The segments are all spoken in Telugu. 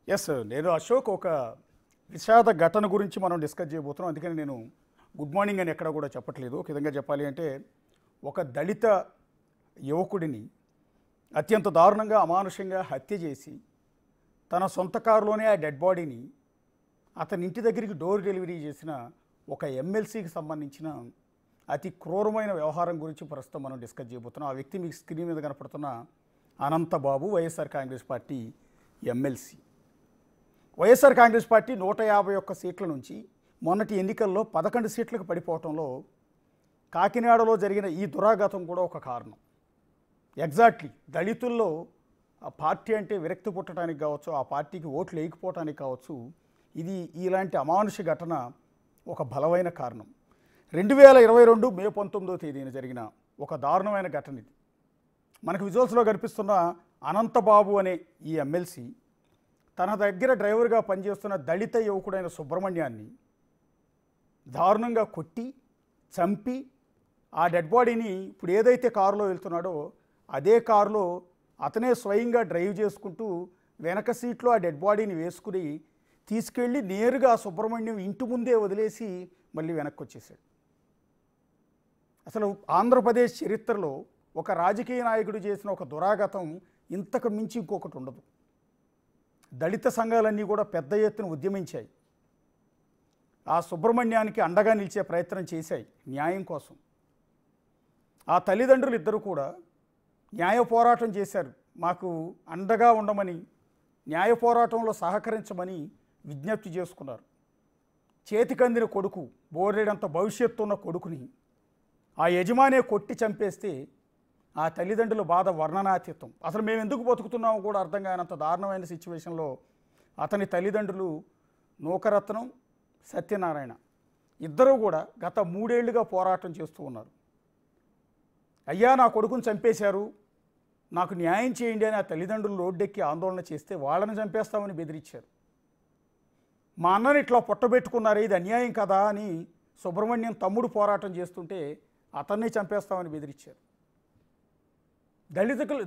ఎస్ నేను అశోక్ ఒక విషాద ఘటన గురించి మనం డిస్కస్ చేయబోతున్నాం. అందుకని నేను గుడ్ మార్నింగ్ అని ఎక్కడ కూడా చెప్పట్లేదు. ఒక విధంగా చెప్పాలి అంటే ఒక దళిత యువకుడిని అత్యంత దారుణంగా అమానుషంగా హత్య చేసి తన సొంత కారులోనే ఆ డెడ్ బాడీని అతని ఇంటి దగ్గరికి డోర్ డెలివరీ చేసిన ఒక ఎమ్మెల్సీకి సంబంధించిన అతి క్రూరమైన వ్యవహారం గురించి ప్రస్తుతం మనం డిస్కస్ చేయబోతున్నాం. ఆ వ్యక్తి మీకు స్క్రీన్ మీద కనపడుతున్న Anantha Babu, YSR Congress party MLC. YSR Congress party 151 సీట్ల నుంచి మొన్నటి ఎన్నికల్లో 11 సీట్లకు పడిపోవటంలో కాకినాడలో జరిగిన ఈ దురాఘాతం కూడా ఒక కారణం. ఎగ్జాక్ట్లీ దళితుల్లో ఆ పార్టీ అంటే విరక్తి పుట్టడానికి కావచ్చు, ఆ పార్టీకి ఓట్లు వేయకపోవటానికి కావచ్చు, ఇది ఇలాంటి అమానుష ఘటన ఒక బలమైన కారణం. 2022 మే 19వ తేదీన జరిగిన ఒక దారుణమైన ఘటన ఇది. మనకు విజువల్స్లో కనిపిస్తున్న అనంతబాబు అనే ఈ ఎమ్మెల్సీ తన దగ్గర డ్రైవర్గా పనిచేస్తున్న దళిత యువకుడైన సుబ్రహ్మణ్యాన్ని దారుణంగా కొట్టి చంపి ఆ డెడ్ బాడీని ఇప్పుడు ఏదైతే కారులో వెళ్తున్నాడో అదే కారులో అతనే స్వయంగా డ్రైవ్ చేసుకుంటూ వెనక సీట్లో ఆ డెడ్ బాడీని వేసుకుని తీసుకెళ్ళి నేరుగా సుబ్రహ్మణ్యం ఇంటి ముందే వదిలేసి మళ్ళీ వెనక్కి వచ్చేసాడు. అసలు ఆంధ్రప్రదేశ్ చరిత్రలో ఒక రాజకీయ నాయకుడు చేసిన ఒక దురాఘాతం ఇంతకు మించి ఇంకొకటి ఉండదు. దళిత సంఘాలన్నీ కూడా పెద్ద ఎత్తున ఉద్యమించాయి. ఆ సుబ్రహ్మణ్యానికి అండగా నిలిచే ప్రయత్నం చేశాయి న్యాయం కోసం. ఆ తల్లిదండ్రులు ఇద్దరు కూడా న్యాయ పోరాటం చేశారు. మాకు అండగా ఉండమని, న్యాయ పోరాటంలో సహకరించమని విజ్ఞప్తి చేసుకున్నారు. చేతికందిన కొడుకు, బోరెడంత భవిష్యత్తు ఉన్న కొడుకుని ఆ యజమానే కొట్టి చంపేస్తే ఆ తల్లిదండ్రుల బాధ వర్ణనాతీతం. అసలు మేము ఎందుకు బతుకుతున్నామో కూడా అర్థం కానంత దారుణమైన సిచ్యువేషన్లో అతని తల్లిదండ్రులు నూకరత్నం, సత్యనారాయణ ఇద్దరూ కూడా గత 3 ఏళ్లుగా పోరాటం చేస్తూ ఉన్నారు. అయ్యా నా కొడుకుని చంపేశారు, నాకు న్యాయం చేయండి అని ఆ తల్లిదండ్రులు రోడ్డెక్కి ఆందోళన చేస్తే వాళ్ళని చంపేస్తామని బెదిరించారు. మా అన్నని ఇట్లా పొట్టబెట్టుకున్నారు, ఇది అన్యాయం కదా అని సుబ్రహ్మణ్యం తమ్ముడు పోరాటం చేస్తుంటే అతన్ని చంపేస్తామని బెదిరించారు.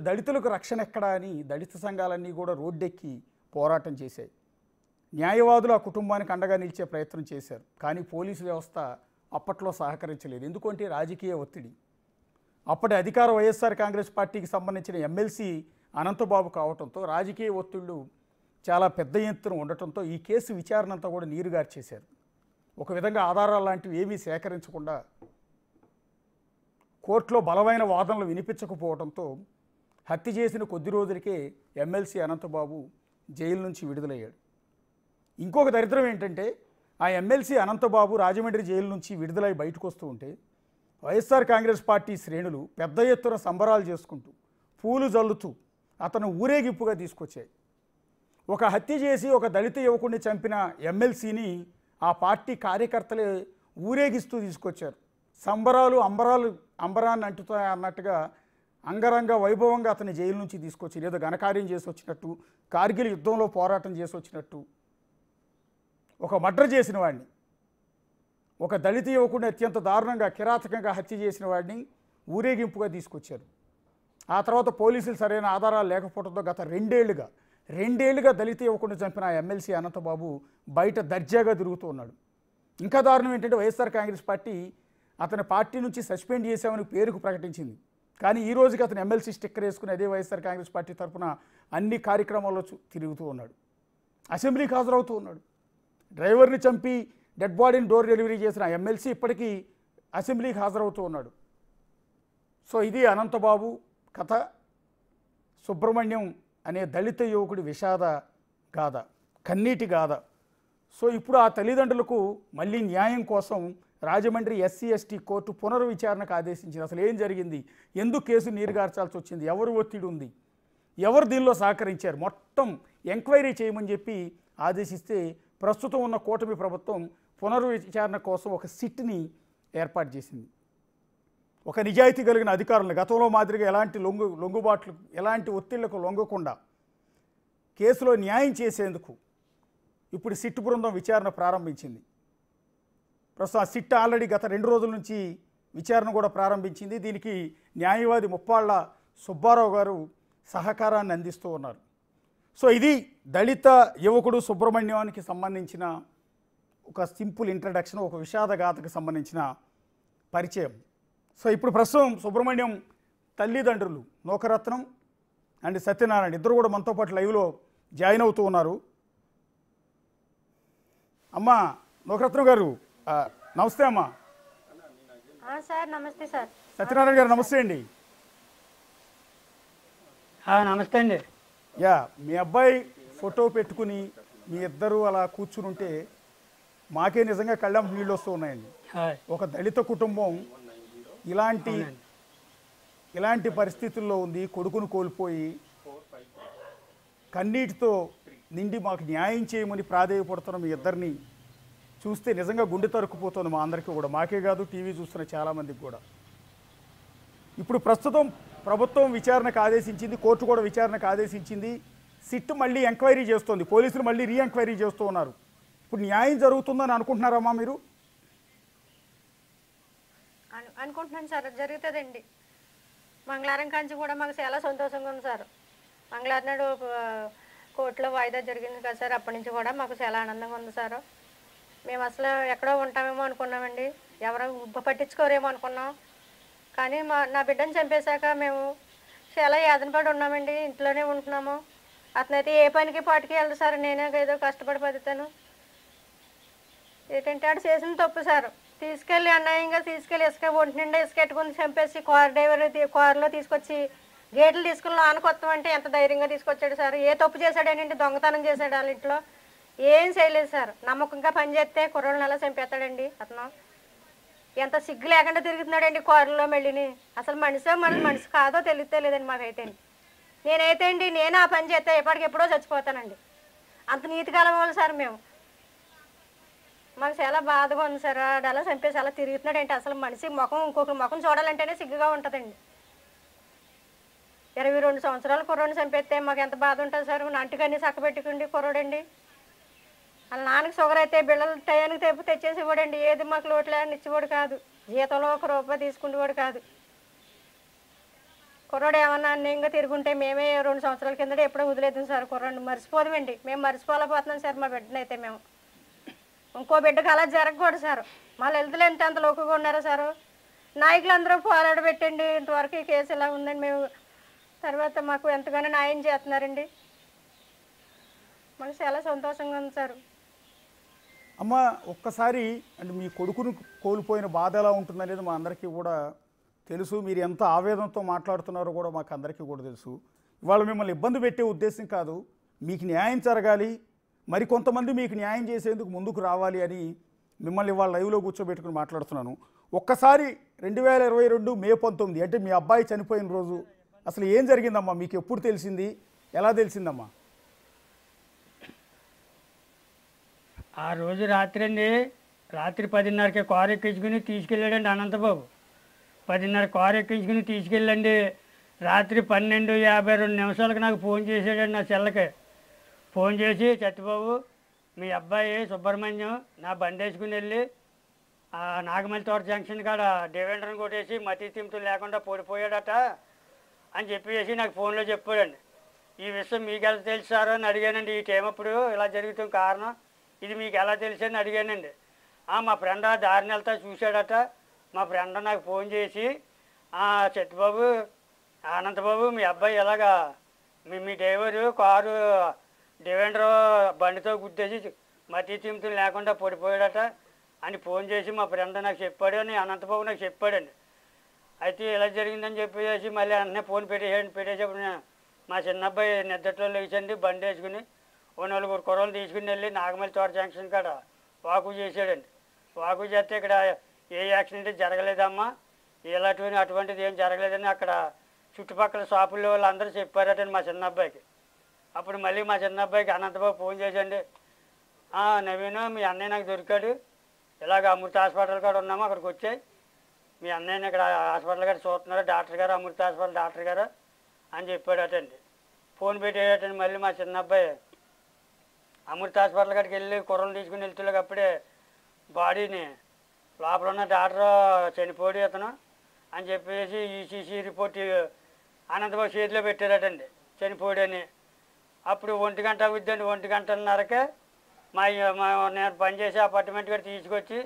దళితులకు రక్షణ ఎక్కడా అని దళిత సంఘాలన్నీ కూడా రోడ్డెక్కి పోరాటం చేశాయి. న్యాయవాదులు ఆ కుటుంబానికి అండగా నిలిచే ప్రయత్నం చేశారు. కానీ పోలీసు వ్యవస్థ అప్పట్లో సహకరించలేదు. ఎందుకంటే రాజకీయ ఒత్తిడి. అప్పటి అధికార వైఎస్ఆర్ కాంగ్రెస్ పార్టీకి సంబంధించిన ఎమ్మెల్సీ అనంతబాబు కావడంతో రాజకీయ ఒత్తిళ్లు చాలా పెద్ద ఎత్తున ఉండటంతో ఈ కేసు విచారణ అంతా కూడా నీరుగార్చేశారు. ఒక విధంగా ఆధారాలు లాంటివి ఏమీ సేకరించకుండా కోర్టులో బలమైన వాదనలు వినిపించకపోవడంతో హత్య చేసిన కొద్ది రోజులకే ఎమ్మెల్సీ అనంతబాబు జైలు నుంచి విడుదలయ్యాడు. ఇంకొక దరిద్రం ఏంటంటే ఆ ఎమ్మెల్సీ అనంతబాబు రాజమండ్రి జైలు నుంచి విడుదలై బయటకు వస్తూ ఉంటే వైఎస్ఆర్ కాంగ్రెస్ పార్టీ శ్రేణులు పెద్ద ఎత్తున సంబరాలు చేసుకుంటూ పూలు జల్లుతూ అతను ఊరేగింపుగా తీసుకొచ్చాయి. ఒక హత్య చేసి ఒక దళిత యువకుడిని చంపిన ఎమ్మెల్సీని ఆ పార్టీ కార్యకర్తలే ఊరేగిస్తూ తీసుకొచ్చారు. సంబరాలు అంబరాన్ని అంటుతాయి అన్నట్టుగా అంగరంగ వైభవంగా అతని జైలు నుంచి తీసుకొచ్చి ఏదో ఘనకార్యం చేసి వచ్చినట్టు, కార్గిల్ యుద్ధంలో పోరాటం చేసి వచ్చినట్టు, ఒక మర్డర్ చేసిన వాడిని, ఒక దళిత యువకుడిని అత్యంత దారుణంగా కిరాతకంగా హత్య చేసిన వాడిని ఊరేగింపుగా తీసుకొచ్చారు. ఆ తర్వాత పోలీసులు సరైన ఆధారాలు లేకపోవడంతో గత 2 ఏళ్లుగా దళిత యువకుడిని చంపిన ఎమ్మెల్సీ అనంతబాబు బయట దర్జాగా తిరుగుతూ ఉన్నాడు. ఇంకా దారుణం ఏంటంటే వైఎస్ఆర్ కాంగ్రెస్ పార్టీ అతని పార్టీ నుంచి సస్పెండ్ చేశామని పేరుకు ప్రకటించింది. కానీ ఈ రోజుకి అతను ఎమ్మెల్సీ స్టిక్కర్ వేసుకుని అదే వైఎస్ఆర్ కాంగ్రెస్ పార్టీ తరఫున అన్ని కార్యక్రమాల్లో తిరుగుతూ ఉన్నాడు. అసెంబ్లీకి హాజరవుతూ ఉన్నాడు. డ్రైవర్ని చంపి డెడ్ బాడీని డోర్ డెలివరీ చేసిన ఎమ్మెల్సీ ఇప్పటికీ అసెంబ్లీకి హాజరవుతూ ఉన్నాడు. సో ఇది అనంతబాబు కథ. సుబ్రహ్మణ్యం అనే దళిత యువకుడి విషాద గాథ, కన్నీటి గాథ. సో ఇప్పుడు ఆ తల్లిదండ్రులకు మళ్ళీ న్యాయం కోసం రాజమండ్రి ఎస్సీ ఎస్టీ కోర్టు పునర్విచారణకు ఆదేశించింది. అసలు ఏం జరిగింది, ఎందుకు కేసు నీరుగార్చాల్సి వచ్చింది, ఎవరు ఒత్తిడి ఉంది, ఎవరు దీనిలో సహకరించారు, మొత్తం ఎంక్వైరీ చేయమని చెప్పి ఆదేశిస్తే ప్రస్తుతం ఉన్న కూటమి ప్రభుత్వం పునర్విచారణ కోసం ఒక సిట్ని ఏర్పాటు చేసింది. ఒక నిజాయితీ కలిగిన అధికారులను గతంలో మాదిరిగా ఎలాంటి లొంగుబాట్లు, ఎలాంటి ఒత్తిళ్లకు లొంగకుండా కేసులో న్యాయం చేసేందుకు ఇప్పుడు సిట్ బృందం విచారణ ప్రారంభించింది. ప్రస్తుతం ఆ సిట్ ఆల్రెడీ గత 2 రోజుల నుంచి విచారణ కూడా ప్రారంభించింది. దీనికి న్యాయవాది ముప్పాళ్ల సుబ్బారావు గారు సహకారాన్ని అందిస్తూ ఉన్నారు. సో ఇది దళిత యువకుడు సుబ్రహ్మణ్యానికి సంబంధించిన ఒక సింపుల్ ఇంట్రడక్షన్, ఒక విషాదగాథకు సంబంధించిన పరిచయం. సో ఇప్పుడు ప్రస్తుతం సుబ్రహ్మణ్యం తల్లిదండ్రులు నూకరత్నం అండ్ సత్యనారాయణ ఇద్దరు కూడా మనతో పాటు లైవ్లో జాయిన్ అవుతూ ఉన్నారు. అమ్మ నూకరత్నం గారు నమస్తే. అమ్మ సార్ నమస్తే సార్. సత్యనారాయణ గారు నమస్తే అండి. నమస్తే అండి. యా, మీ అబ్బాయి ఫోటో పెట్టుకుని మీ ఇద్దరు అలా కూర్చుని ఉంటే మాకే నిజంగా కళ్ళం నీళ్ళు వస్తూ ఉన్నాయండి. ఒక దళిత కుటుంబం ఇలాంటి పరిస్థితుల్లో ఉంది. కొడుకును కోల్పోయి కన్నీటితో నిండి మాకు న్యాయం చేయమని ప్రాధేయపడుతున్న మీ ఇద్దరిని చూస్తే నిజంగా గుండె తరుక్కుపోతుంది మా అందరికీ కూడా, మాకే కాదు టీవీ చూస్తున్న చాలామందికి కూడా. ఇప్పుడు ప్రస్తుతం ప్రభుత్వం విచారణకు ఆదేశించింది, కోర్టు కూడా విచారణకు ఆదేశించింది. సిట్ మళ్ళీ ఎంక్వైరీ చేస్తోంది, పోలీసులు మళ్ళీ రీఎంక్వైరీ చేస్తూ ఉన్నారు. ఇప్పుడు న్యాయం జరుగుతుందని అనుకుంటున్నారమ్మా మీరు? అనుకుంటున్నాను సార్, జరుగుతుందండి. మంగళవారం కాంచి కూడా మాకు చాలా సంతోషంగా ఉంది సార్. మంగళవారం నాడు కోర్టులో వాయిదా జరిగింది కదా సార్, అప్పటి నుంచి కూడా మాకు చాలా ఆనందంగా ఉంది సార్. మేము అసలు ఎక్కడో ఉంటామేమో అనుకున్నామండి, ఎవరో పట్టించుకోరేమో అనుకున్నాం. కానీ నా బిడ్డను చంపేశాక మేము చాలా యాతన పడి ఉన్నామండి. ఇంట్లోనే ఉంటున్నాము. అతనైతే ఏ పనికి పాటికి వెళ్ళదు సార్, నేనే ఏదో కష్టపడి బతుకుతాను. ఏంటంటే ఆడు చేసిన తప్పు సార్. తీసుకెళ్ళి అన్యాయంగా తీసుకెళ్ళి ఇసుక ఒంటి నిండా ఇసుక ఎట్టుకుని చంపేసి కారులో తీసుకొచ్చి గేట్లు తీసుకుని ఆనుకొస్తామంటే ఎంత ధైర్యంగా తీసుకొచ్చాడు సార్. ఏ తప్పు చేశాడేనండి, దొంగతనం చేశాడు వాళ్ళ ఇంట్లో, ఏం చేయలేదు సార్. నమ్మకంగా పనిచేస్తే కుర్రోళ్ళని అలా చంపేస్తాడండి అతను. ఎంత సిగ్గు లేకుండా తిరుగుతున్నాడండి కారులో మళ్ళీని. అసలు మనిషి కాదో తెలియలేదండి మాకైతే. నేనైతే అండి నేను ఆ పని చేస్తే ఎప్పటికెప్పుడో చచ్చిపోతానండి. అంత నీతికాలం వాళ్ళు సార్ మేము. మాకు చాలా బాధగా ఉంది సార్. అలా చంపేసి అలా తిరుగుతున్నాడంటే అసలు మనిషి ముఖం ఇంకొకరి ముఖం చూడాలంటేనే సిగ్గుగా ఉంటుందండి. 22 సంవత్సరాలు కుర్రోడిని చంపేస్తే మాకు ఎంత బాధ ఉంటుంది సార్. నంటికన్నీ చక్కబెట్టుకుండి కుర్రోడండి. వాళ్ళ నాన్నకి షుగర్ అయితే బిళ్ళలు టయానికి తెచ్చేసి ఇవ్వడండి. ఏది మాకు లోట్లేని ఇచ్చేవాడు కాదు. జీతంలో ₹1 తీసుకునేవాడు కాదు. కుర్రోడు ఏమన్నా అన్యంగా తిరుగుంటే మేమే 2 సంవత్సరాల కిందట ఎప్పుడో వదిలేద్దాం సార్. కుర్రోడిని మర్చిపోదామండి. మేము మర్చిపోలేకపోతున్నాం సార్ మా బిడ్డనైతే. మేము ఇంకో బిడ్డకు అలా జరగకూడదు సార్. మా లలితలు ఎంత లోకుగా ఉన్నారో సార్. నాయకులందరూ పోరాడబెట్టండి. ఇంతవరకు ఈ కేసు ఇలా ఉందండి. మేము తర్వాత మాకు ఎంతగానో న్యాయం చేస్తున్నారండి. మాకు చాలా సంతోషంగా ఉంది సార్. అమ్మ ఒక్కసారి అంటే మీ కొడుకును కోల్పోయిన బాధ ఎలా ఉంటుందనేది మా అందరికీ కూడా తెలుసు. మీరు ఎంత ఆవేదనతో మాట్లాడుతున్నారో కూడా మాకు అందరికీ కూడా తెలుసు. ఇవాళ మిమ్మల్ని ఇబ్బంది పెట్టే ఉద్దేశం కాదు, మీకు న్యాయం జరగాలి, మరి కొంతమంది మీకు న్యాయం చేసేందుకు ముందుకు రావాలి అని మిమ్మల్ని ఇవాళ లైవ్లో కూర్చోబెట్టుకుని మాట్లాడుతున్నాను. ఒక్కసారి 2022 మే 19 అంటే మీ అబ్బాయి చనిపోయిన రోజు అసలు ఏం జరిగిందమ్మా? మీకు ఎప్పుడు తెలిసింది, ఎలా తెలిసిందమ్మా? ఆ రోజు రాత్రి 10:30కి కారు ఎక్కించుకుని తీసుకెళ్ళాడండి అనంతబాబు. 10:30 కారు ఎక్కించుకుని తీసుకెళ్ళండి. రాత్రి 12:52 నాకు ఫోన్ చేశాడండి. నా చెల్లకి ఫోన్ చేసి, సత్యబాబు మీ అబ్బాయి సుబ్రహ్మణ్యం నా బండి వేసుకుని వెళ్ళి నాగమల్లి తోట జంక్షన్ కాడ డివెండర్ని కొట్టేసి మతి తింటూ లేకుండా పడిపోయాడట అని చెప్పేసి నాకు ఫోన్లో చెప్పాడండి. ఈ విషయం మీకు ఎలా తెలుసారో అని అడిగానండి. ఈ టైం అప్పుడు ఇలా జరుగుతున్న కారణం ఇది మీకు ఎలా తెలుసని అడిగానండి. మా ఫ్రెండ్ దారిని వెళ్తా చూశాడట. మా ఫ్రెండ్ నాకు ఫోన్ చేసి, సత్యబాబు అనంతబాబు మీ అబ్బాయి ఎలాగా మీ డ్రైవరు కారు డివెండర్ బండితో గుద్దేసి మతి తిమ్ముతూ లేకుండా పడిపోయాడట అని ఫోన్ చేసి మా ఫ్రెండ్ నాకు చెప్పాడు అని అనంతబాబు నాకు చెప్పాడండి. అయితే ఇలా జరిగిందని చెప్పేసి మళ్ళీ అన్నీ ఫోన్ పెట్టేసేప్పుడు మా చిన్న అబ్బాయి నిద్రలో లేచండి బండి వేసుకుని 4 కుర్రలు తీసుకుని వెళ్ళి నాగమల్లి తోట జంక్షన్ కాడ వాకు చేశాడండి. వాకు చేస్తే ఇక్కడ ఏ యాక్సిడెంట్ జరగలేదమ్మా, అటువంటిది ఏం జరగలేదని అక్కడ చుట్టుపక్కల షాపుల్లో వాళ్ళందరూ చెప్పారటండి మా చిన్న అబ్బాయికి. అప్పుడు మళ్ళీ మా చిన్న అబ్బాయికి అనంతబాబు ఫోన్ చేసండి, నవీన్ మీ అన్నయ్య నాకు దొరికాడు, ఇలాగ అమృత హాస్పిటల్ కాడ ఉన్నాము, అక్కడికి వచ్చాయి, మీ అన్నయ్యని ఇక్కడ హాస్పిటల్ గారు చూస్తున్నారు, డాక్టర్ గారు, అమృత హాస్పిటల్ డాక్టర్ గారు అని చెప్పాడటండి. ఫోన్ పెట్టేటండి. మళ్ళీ మా చిన్న అబ్బాయి అమృత హాస్పిటల్ కాడికి వెళ్ళి కుర్రలు తీసుకుని వెళ్తున్నాక అప్పుడే బాడీని లోపల ఉన్న డాక్టర్ చనిపోయాడు అతను అని చెప్పేసి ఈసీసీ రిపోర్ట్ అనంతబాబు చేతిలో పెట్టారటండి చనిపోయాడని. అప్పుడు 1 గంట అవుద్దండి, 1 గంటన్నరకే నేను పనిచేసే అపార్ట్మెంట్ కూడా తీసుకొచ్చి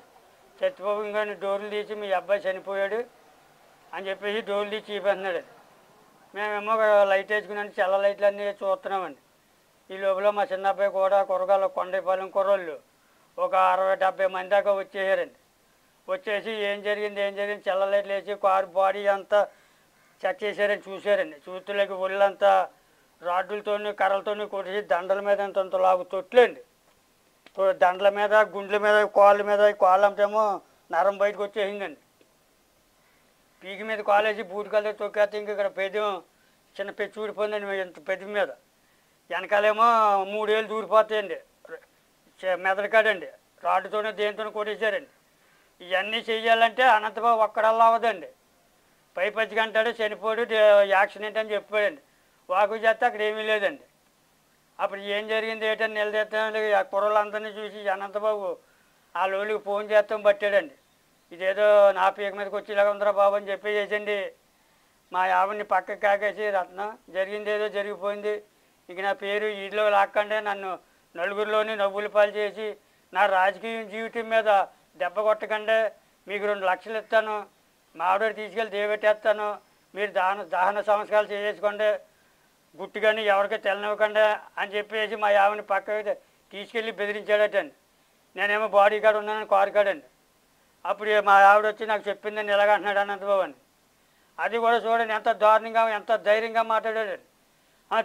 చచ్చిపోయి ఇంకా డోర్లు తీసి మీ అబ్బాయి చనిపోయాడు అని చెప్పేసి డోర్లు తీసి చూపిస్తున్నాడు. మేమేమో లైట్ వేసుకుని చల్ల లైట్లు అన్నీ చూస్తున్నామండి. ఈ లోపల మా చిన్న అబ్బాయి కూడా కురగాలు కొండపాలెం కుర్రోళ్ళు ఒక 60-70 మంది దాకా వచ్చేసారండి. వచ్చేసి ఏం జరిగింది చల్ల లైట్లు వేసి కారు బాడీ అంతా చెక్ చేశారని చూశారండి. చూస్తులేక ఒళ్ళంతా రాడ్లతోని కర్రలతోని కొట్టేసి దండల మీద అంత లాగు తొట్లండి. దండల మీద గుండెల మీద కాళ్ళ మీద కాళ్ళు అంతేమో నరం బయటకు వచ్చేసిందండి. పీకి మీద కాలేసి బూటికాలతో తొక్కేస్తే ఇంక ఇక్కడ పెదం చిన్న పెచ్చి ఊడిపోయిందండి. ఇంత పెదవి మీద వెనకాలేమో 3 ఏళ్ళు దూరిపోతాయండి. మెదడుకాడండి రాడ్డుతోనే దేనితోనే కొట్టేశారండి. ఇవన్నీ చెయ్యాలంటే అనంతబాబు ఒక్కడల్లా అవ్వదండి. పైపచ్చిగా అంటాడు చనిపోయాడు యాక్సిడెంట్ అని చెప్పాడండి. వాకు చేస్తే అక్కడ ఏమీ లేదండి. అప్పుడు ఏం జరిగింది ఏంటని నిలదీస్తాను ఆ కుర్రలందరినీ చూసి అనంతబాబు ఆ లోలికి ఫోన్ చేస్తాం పట్టాడండి. ఇదేదో నా పీక మీదకి వచ్చి ఇలాగ ఉందరా బాబు అని చెప్పేసేసండి. మా ఆవిడ్ని పక్కకి కాకేసి రత్నం జరిగింది ఏదో జరిగిపోయింది, ఇక నా పేరు వీటిలో లాక్కండి, నన్ను నలుగురిలోని నవ్వులు పాలు చేసి నా రాజకీయ జీవితం మీద దెబ్బ కొట్టకండి, మీకు 2 లక్షలు ఇస్తాను, మా ఆవిడ తీసుకెళ్ళి దేవెట్టేస్తాను, మీరు దహన సంస్కారాలు చేసుకోండి, గుట్టుగాని ఎవరికి తెలనివ్వకండి అని చెప్పేసి మా ఆవిడని పక్కకి తీసుకెళ్ళి బెదిరించాడటండి. నేనేమో బాడీ కాడ ఉన్నానని కారు కాడండి. అప్పుడు మా ఆవిడ వచ్చి నాకు చెప్పిందని ఎలాగంటున్నాడు అనంతబాబు అని. అది కూడా చూడండి ఎంత దారుణంగా ఎంత ధైర్యంగా మాట్లాడాడండి.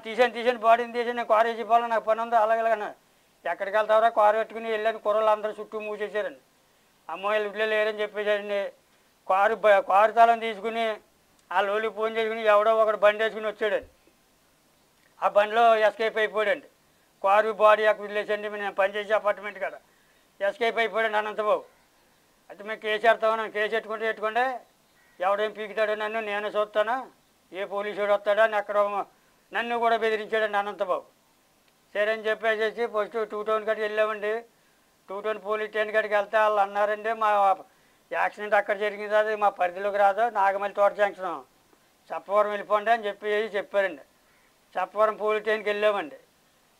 తీసాను బాడీని తీసాను, నేను కారు వేసి పోవాలి, నాకు పని ఉందో అలాగేలాగన్నా. ఎక్కడికి వెళ్తావరా కారు పెట్టుకుని వెళ్ళాను. కుర్రలు అందరూ చుట్టూ మూసేశారండి. అమ్మాయిలు ఇల్లు లేరని చెప్పేశారండి. కారు తాళం తీసుకుని ఆ లోలికి ఫోన్ చేసుకుని ఎవడో ఒకడు బండి వేసుకుని వచ్చాడండి. ఆ బండిలో ఎస్కేప్ అయిపోయాడండి. కారు బాడీ అక్కడ వదిలేసండి. నేను పనిచేసే అపార్ట్మెంట్ కాడ ఎస్కేప్ అయిపోయాడండి అనంతబాబు. అయితే మేము కేసు పెడతామని కేసు పెట్టుకుంటే ఎవడేం పీకుతాడో నన్ను నేను చూస్తాను, ఏ పోలీసుడు వస్తాడో అని అక్కడ నన్ను కూడా బెదిరించాడండి అనంతబాబు. సరే అని చెప్పేసి ఫస్ట్ 2 టౌన్ కాడికి వెళ్ళామండి. 2 టౌన్ పోలీస్ స్టేషన్ కాడికి వెళ్తే వాళ్ళు అన్నారండి మా యాక్సిడెంట్ అక్కడ జరిగింది, అది మా పరిధిలోకి రాదు, నాగమల్లి తోట జంక్షన్ చప్పవరం వెళ్ళిపోండి అని చెప్పారండి. చప్పవరం పోలీస్ స్టేషన్కి వెళ్ళామండి.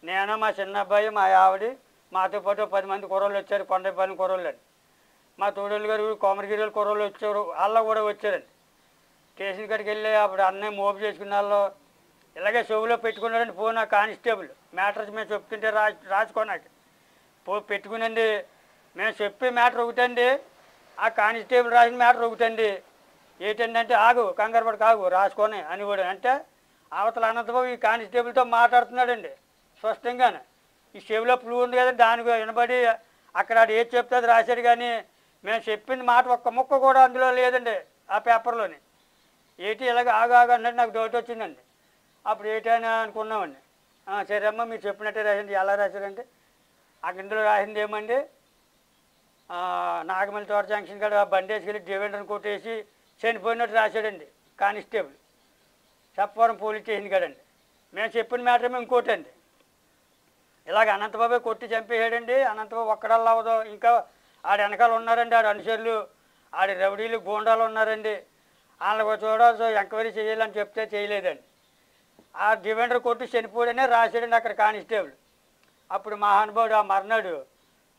నేను మా చిన్న అబ్బాయి మా ఆవిడ మాతో పాటు 10 మంది కుర్రోళ్ళు వచ్చారు, కొండపాలెం కుర్రోళ్ళు అండి. మా తోడోళ్ళు గారు కోమరగిరి కుర్రోళ్ళు వచ్చారు, వాళ్ళ కూడా వచ్చారండి. స్టేషన్ కాడికి వెళ్ళి అప్పుడు అన్నయ్య మోపు చేసుకున్న వాళ్ళు ఇలాగే చెవులో పెట్టుకున్నాడండి ఫోన్. ఆ కానిస్టేబుల్ మ్యాటర్స్ మేము చెప్తుంటే రాసుకోనాక పెట్టుకునండి. మేము చెప్పే మ్యాటర్ ఒకటండి, ఆ కానిస్టేబుల్ రాసిన మ్యాటర్ ఒకటండి. ఏంటంటే ఆగు కంగారు పడి కాగు రాసుకొని అని కూడా అంటే అవతల అనంతబాబు ఈ కానిస్టేబుల్తో మాట్లాడుతున్నాడండి స్పష్టంగానే. ఈ చెవిలో ఫ్లూ ఉంది కదా దానికి వినబడి అక్కడ ఏది చెప్తే అది రాశాడు, కానీ మేము చెప్పింది మాట ఒక్క ముక్క కూడా అందులో లేదండి ఆ పేపర్లోని. ఏంటి ఇలాగ ఆగు అన్నట్టు నాకు డౌట్ వచ్చిందండి. అప్పుడు ఏంటని అనుకున్నామండి. సరే అమ్మ మీరు చెప్పినట్టే రాసింది, ఎలా రాశారంటే అక్కడ ఇందులో రాసింది ఏమండి, నాగమల్లి తోట జంక్షన్ కాడ బండి వేసుకెళ్ళి డివెండర్ని కొట్టేసి చనిపోయినట్టు రాశాడండి కానిస్టేబుల్ చప్పవరం పోలీస్ స్టేషన్ కాడండి. మేము చెప్పిన మ్యాటర్ ఏమో ఇంకోటండి. ఇలాగ అనంతబాబు కొట్టి చంపేసాడండి. అనంతబాబు ఒక్కడల్లా అవ్వదు, ఇంకా ఆడ వెనకాల ఉన్నారండి, ఆడ అనుచరులు, ఆడ రౌడీలు గూండాలు ఉన్నారండి. వాళ్ళకు చూడాల్సి ఎంక్వైరీ చేయాలని చెప్తే చేయలేదండి. ఆ డివెండర్ కొట్టి చనిపోయాడనే రాశాడండి అక్కడ కానిస్టేబుల్. అప్పుడు మహానుభావుడు ఆ మర్నాడు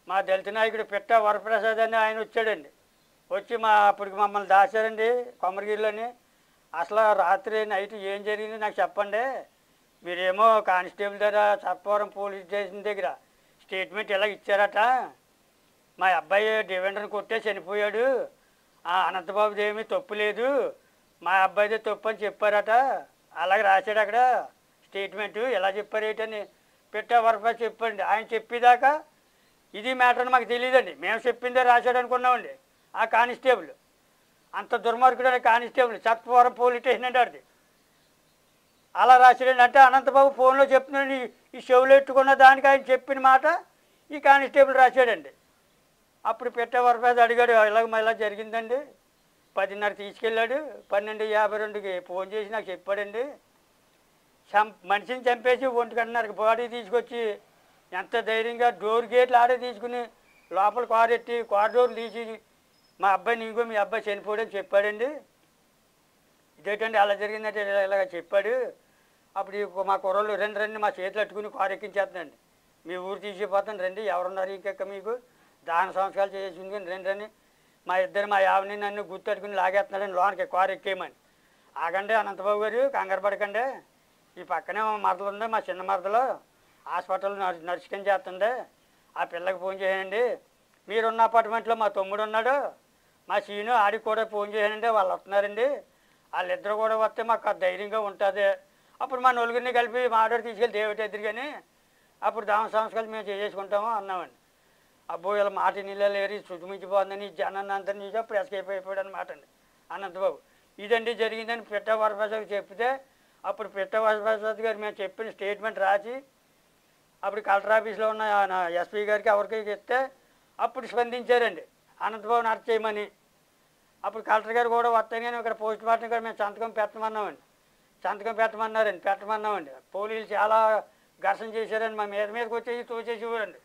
మా దళిత నాయకుడు పిట్ట వరప్రసాద్ అని ఆయన వచ్చాడండి. వచ్చి అప్పటికి మమ్మల్ని దాచారండి కొమరగిరిలోని. అసలు రాత్రి నైట్ ఏం జరిగింది నాకు చెప్పండి, మీరేమో కానిస్టేబుల్ దగ్గర చప్పవరం పోలీస్ స్టేషన్ దగ్గర స్టేట్మెంట్ ఇలా ఇచ్చారట, మా అబ్బాయి డివెండర్ని కొట్టే చనిపోయాడు, అనంతబాబుది ఏమీ తప్పు లేదు, మా అబ్బాయిదే తప్పు అని చెప్పారట, అలాగే రాశాడు అక్కడ స్టేట్మెంటు. ఎలా చెప్పారు ఏంటని పెట్టా వరప్రసాద్ చెప్పండి. ఆయన చెప్పేదాకా ఇది మ్యాటర్ అని మాకు తెలియదండి. మేము చెప్పిందే రాశాడు అనుకున్నామండి. ఆ కానిస్టేబుల్ అంత దుర్మార్గుడు అనే కానిస్టేబుల్ చప్పవరం పోలీస్ స్టేషన్ అంటే అది అలా రాశాడండి. అంటే అనంతబాబు ఫోన్లో చెప్తున్నాడు, ఈ చెవులు ఎట్టుకున్న దానికి ఆయన చెప్పిన మాట ఈ కానిస్టేబుల్ రాశాడండి. అప్పుడు పెట్టే వరప్రసాద్ అడిగాడు, ఇలాగ మళ్ళీ జరిగిందండి, 10:30 తీసుకెళ్ళాడు, 12:52కి ఫోన్ చేసి నాకు చెప్పాడండి, మనిషిని చంపేసి 1:30కి బాడీ తీసుకొచ్చి ఎంత ధైర్యంగా డోర్ గేట్లు ఆడే తీసుకుని లోపల కారు ఎట్టి కారిడోర్లు తీసి మా అబ్బాయిని ఇంకో మీ అబ్బాయి చనిపోయాడని చెప్పాడండి. ఇదేంటండి అలా జరిగిందంటే ఇలాగ చెప్పాడు. అప్పుడు మా కుర్రోళ్ళు రెండు రండి మా చేతులు అట్టుకుని కారు ఎక్కించేస్తున్నాండి. మీ ఊరు తీసిపోతాను రండి, ఎవరున్నారు ఇంకెక్క మీకు దాన సంస్కారాలు చేసింది రండి. మా యావని నన్ను గుర్తెట్టుకుని లాగేస్తున్నాడండి లోనికి కారు ఎక్కేయమని. ఆగండి అనంతబాబు గారు, కంగారు పడకండి, ఈ పక్కనే మరదలు ఉంది, మా చిన్న మరదలు హాస్పిటల్ నర్సుకని చేస్తుంది, ఆ పిల్లకి ఫోన్ చేయండి. మీరున్న అపార్ట్మెంట్లో మా తమ్ముడు ఉన్నాడు, మా సీను, ఆడికి కూడా ఫోన్ చేయండి, వాళ్ళు వస్తున్నారండి, వాళ్ళిద్దరు కూడా వస్తే మాకు ధైర్యంగా ఉంటుంది. అప్పుడు మా నలుగురిని కలిపి మా ఆర్డర్ తీసుకెళ్ళి దేవుటి ఎదురు కానీ అప్పుడు దామ సంస్కారాలు మేము చేసుకుంటాము అన్నామండి. అబ్బో ఇలా మాట నీళ్ళేరి చుట్టుమించిపోతుందని జనాన్ని అంతా చూసి అప్పుడు ఎస్కేప్ అయిపోయాడు అనమాట అండి అనంతబాబు. ఇదండి జరిగిందని పిట్ట వరప్రసాద్ చెప్తే అప్పుడు పిట్ట వరప్రసాద్ గారు మేము చెప్పిన స్టేట్మెంట్ రాసి అప్పుడు కలెక్టర్ ఆఫీస్లో ఉన్న ఎస్పీ గారికి ఎవరికి చెప్తే అప్పుడు స్పందించారండి అనంతబాబుని అరెస్ట్ చేయమని. అప్పుడు కలెక్టర్ గారు కూడా వస్తాను కానీ ఇక్కడ పోస్ట్ మార్టం కూడా మేము సంతకం పెట్టమన్నామండి. పోలీసులు చాలా ఘర్షణ చేశారండి, మా మీదకి వచ్చేసి తోచేసేవారండి,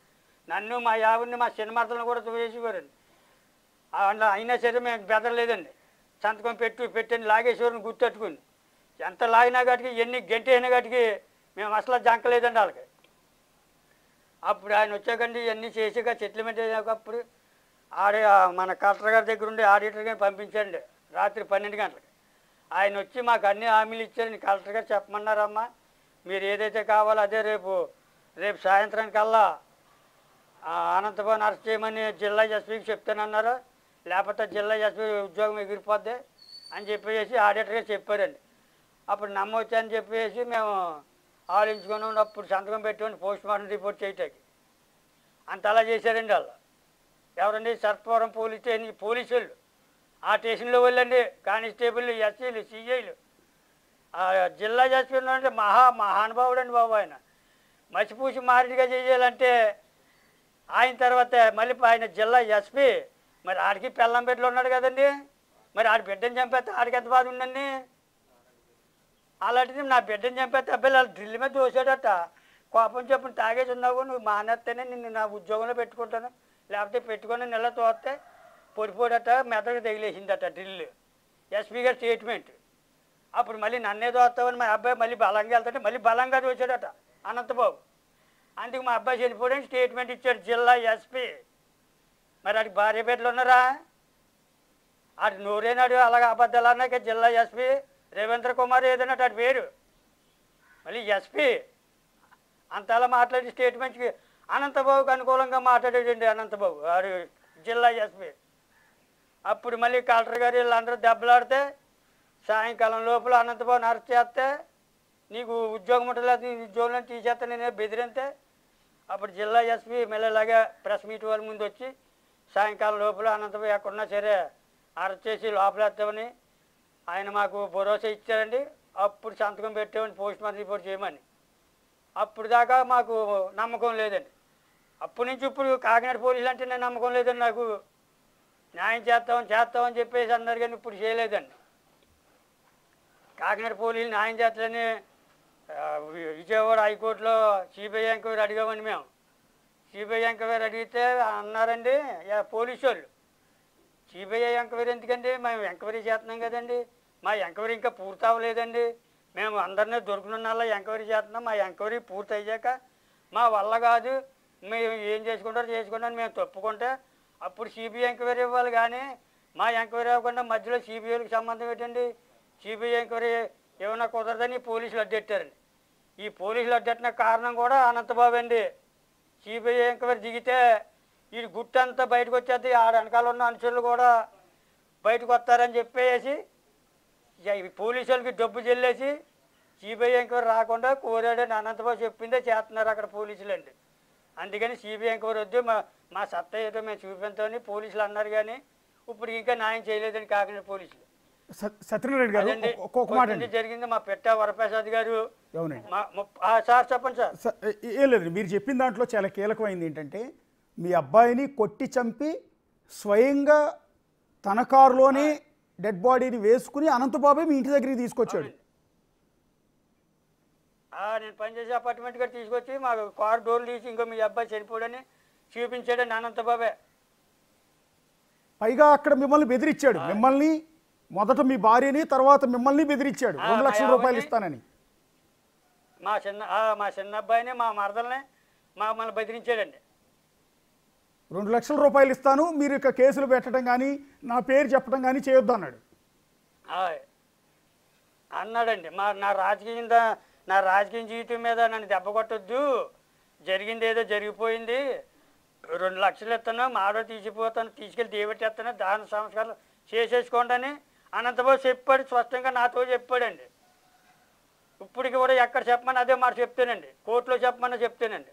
నన్ను మా యావుని మా చిన్న మరదలను కూడా తోచేసేవారండి. అయినా సరే మేము బెదరలేదండి, సంతకం పెట్టని లాగేసేవారిని గుర్తెట్టుకుని. ఎంత లాగినా గట్టికి ఎన్ని గంటైనా గట్టికి మేము అసలు జంకలేదండి వాళ్ళకి. అప్పుడు ఆయన వచ్చాకండి ఇవన్నీ చేసాక సెటిల్మెంట్ అయ్యాకప్పుడు మన కలెక్టర్ గారి దగ్గర ఉండి ఆడిటర్ గారిని పంపించండి రాత్రి 12 గంటలకి. ఆయన వచ్చి మాకు అన్ని హామీలు ఇచ్చారని కలెక్టర్ గారు చెప్పమన్నారమ్మా, మీరు ఏదైతే కావాలో అదే రేపు సాయంత్రానికల్లా అనంతబాబుని అరెస్ట్ చేయమని జిల్లా ఎస్పీకి చెప్తానన్నారు, లేకపోతే జిల్లా ఎస్పీ ఉద్యోగం ఎగిరిపోద్ది అని చెప్పేసి ఆడిటర్ గారు చెప్పారండి. అప్పుడు నమ్మొచ్చు అని చెప్పేసి మేము ఆలోచించుకొని అప్పుడు సంతకం పెట్టుకొని పోస్ట్ మార్టం రిపోర్ట్ చేయటానికి అంతలా చేశారండి వాళ్ళు. ఎవరండి? సర్పవరం పోలీసు వాళ్ళు, ఆ స్టేషన్లో వెళ్ళండి కానిస్టేబుల్, ఎస్సీలు, సిఐలు, జిల్లా ఎస్పీ ఉన్నాడంటే మహానుభావుడు అండి బాబు. ఆయన మసిపూసి మారిడిగా చేయాలంటే ఆయన తర్వాత మళ్ళీ ఆయన జిల్లా ఎస్పీ, మరి ఆడికి పెళ్ళం బిడ్డలు ఉన్నాడు కదండి, మరి ఆడి బిడ్డని చంపేస్తే ఆడికి ఎంత బాధ ఉందండి. అలాంటిది నా బిడ్డని చంపేస్తే అబ్బాయి వాళ్ళు డ్రిల్ మీద దోసాడట, కోపం చెప్పిన తాగేసి ఉన్నావు, నువ్వు మానేస్తేనే నిన్ను నా ఉద్యోగంలో పెట్టుకుంటాను, లేకపోతే పెట్టుకొని నెల తోస్తే పొడిపోడట మెదడుకు తగిలేసిందట డ్రిల్. ఎస్పీ గారి స్టేట్మెంట్. అప్పుడు మళ్ళీ నన్నే దోస్తావని మా అబ్బాయి మళ్ళీ బలంగా వెళ్తుంటే మళ్ళీ బలంగా దోచాడట అనంతబాబు. అందుకు మా అబ్బాయి చనిపోవడానికి స్టేట్మెంట్ ఇచ్చాడు జిల్లా ఎస్పీ. మరి ఆడికి భార్య బిడ్డలు ఉన్నారా? ఆడి నోరేనాడు అలాగ అబద్ధాలు అన్నాక జిల్లా ఎస్పీ రవీంద్ర కుమార్ ఏదైనా ఆడి పేరు, మళ్ళీ ఎస్పీ అంతలా మాట్లాడి స్టేట్మెంట్కి అనంతబాబుకి అనుకూలంగా మాట్లాడాడండి అనంతబాబు ఆడు జిల్లా ఎస్పీ. అప్పుడు మళ్ళీ కలెక్టర్ గారు వీళ్ళందరూ దెబ్బలాడితే సాయంకాలం లోపల అనంతబాబుని అరెస్ట్ చేస్తే నీకు ఉద్యోగం ఉండలేదు, నీ ఉద్యోగంలో తీసేస్తే నేనే బెదిరితే అప్పుడు జిల్లా ఎస్పీ మెల్లలాగా ప్రెస్ మీట్ వాళ్ళ ముందు వచ్చి సాయంకాలం లోపల అనంతబాబు ఎక్కడున్నా సరే అరెస్ట్ చేసి లోపలేస్తామని ఆయన మాకు భరోసా ఇచ్చారండి. అప్పుడు సంతకం పెట్టామని పోస్ట్ మార్టం రిపోర్ట్ చేయమని. అప్పుడు దాకా మాకు నమ్మకం లేదండి. అప్పటి నుంచి ఇప్పుడు కాకినాడ పోలీసులు అంటే నేను నమ్మకం లేదండి, నాకు న్యాయం చేస్తామని చెప్పేసి అన్నారు కానీ ఇప్పుడు చేయలేదండి. కాకినాడ పోలీసులు న్యాయం చేస్తారని విజయవాడ హైకోర్టులో సిబిఐ ఎంక్వైరీ అడిగామని మేము. సిబిఐ ఎంక్వైరీ అడిగితే అన్నారండి పోలీసు వాళ్ళు, సిబిఐ ఎంక్వైరీ ఎందుకండి, మేము ఎంక్వైరీ చేస్తున్నాం కదండి, మా ఎంక్వైరీ ఇంకా పూర్తి అవ్వలేదండి, మేము అందరినీ దొరుకుతున్న ఎంక్వైరీ చేస్తున్నాం, మా ఎంక్వైరీ పూర్తి అయ్యాక మా వల్ల కాదు, మేము ఏం చేసుకుంటారో మేము తప్పుకుంటే అప్పుడు సిబిఐ ఎంక్వైరీ ఇవ్వాలి, కానీ మా ఎంక్వైరీ అవ్వకుండా మధ్యలో సిబిఐకి సంబంధం ఏంటండి, సిబిఐ ఎంక్వైరీ ఏమైనా కుదరదని పోలీసులు అడ్డెట్టారండి. ఈ పోలీసులు అడ్డెట్టిన కారణం కూడా అనంతబాబు అండి. సిబిఐ ఎంక్వైరీ దిగితే ఈ గుట్టంతా బయటకు వచ్చేది, ఆడ వెనకాల ఉన్న అనుచరులు కూడా బయటకు వస్తారని చెప్పేసి పోలీసు వాళ్ళకి డబ్బు చెల్లేసి సిబిఐ ఎంక్వైరీ రాకుండా కోరాడని అనంతబాబు చెప్పిందే చేస్తున్నారు అక్కడ పోలీసులు అండి. అందుకని సిబిఐ ఎంక్వైరీ వద్దు, మా సత్తా ఏదో మేము చూపించామని పోలీసులు అన్నారు, కానీ ఇప్పుడు ఇంకా న్యాయం చేయలేదని కాకినాడ పోలీసులు. సత్యనారాయణ గారు ఒక్కొక్క మాట జరిగింది మా పెట్ట వరప్రసాద్ గారు. సార్ చెప్పండి సార్. ఏం లేదు, మీరు చెప్పిన దాంట్లో చాలా కీలకమైంది ఏంటంటే మీ అబ్బాయిని కొట్టి చంపి స్వయంగా తన కారులోనే డెడ్ బాడీని వేసుకుని అనంతబాబే మీ ఇంటి దగ్గరికి తీసుకొచ్చాడు. నేను పనిచేసే అపార్ట్మెంట్ గారు తీసుకొచ్చి మా కారు డోర్లు తీసి ఇంకో మీ అబ్బాయి చనిపోడని చూపించాడని అనంతబాబే. పైగా అక్కడ మిమ్మల్ని బెదిరించాడు, మిమ్మల్ని మొదట మీ భార్యని తర్వాత మిమ్మల్ని బెదిరించాడు 2 లక్షల రూపాయలు ఇస్తానని. మా చిన్న అబ్బాయిని మా మరదల్ని మమ్మల్ని బెదిరించాడండి. 2 లక్షల రూపాయలు ఇస్తాను, మీరు ఇక కేసులు పెట్టడం కానీ నా పేరు చెప్పడం కానీ చేయొద్దు అన్నాడు. అన్నాడండి. నా రాజకీయ జీవితం మీద నన్ను దెబ్బ కొట్టొద్దు, జరిగింది ఏదో జరిగిపోయింది, 2 లక్షలు ఇస్తాను, మాడో తీసిపోతాను, తీసుకెళ్ళి దేవెట్టేస్తాను, దాని సంస్కారాలు చేసేసుకోండి అని అనంతబాబు చెప్పాడు. స్పష్టంగా నాతో చెప్పాడండి. ఇప్పటికి కూడా ఎక్కడ చెప్పమని అదే మాట చెప్తానండి, కోర్టులో చెప్పమని చెప్తానండి.